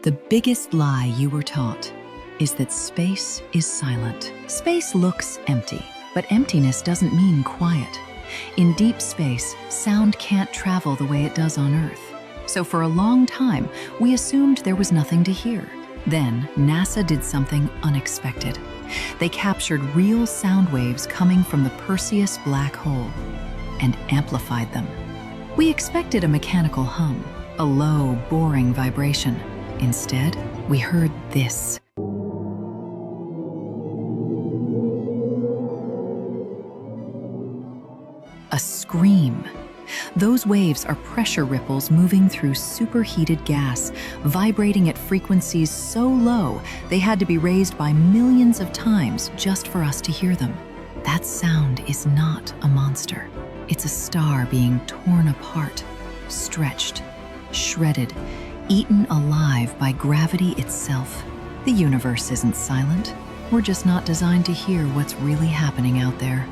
The biggest lie you were taught is that space is silent. Space looks empty, but emptiness doesn't mean quiet. In deep space, sound can't travel the way it does on Earth. So for a long time, we assumed there was nothing to hear. Then, NASA did something unexpected. They captured real sound waves coming from the Perseus black hole and amplified them. We expected a mechanical hum, a low, boring vibration. Instead, we heard this. A scream. Those waves are pressure ripples moving through superheated gas, vibrating at frequencies so low they had to be raised by millions of times just for us to hear them. That sound is not a monster. It's a star being torn apart, stretched, shredded, eaten alive by gravity itself. The universe isn't silent. We're just not designed to hear what's really happening out there.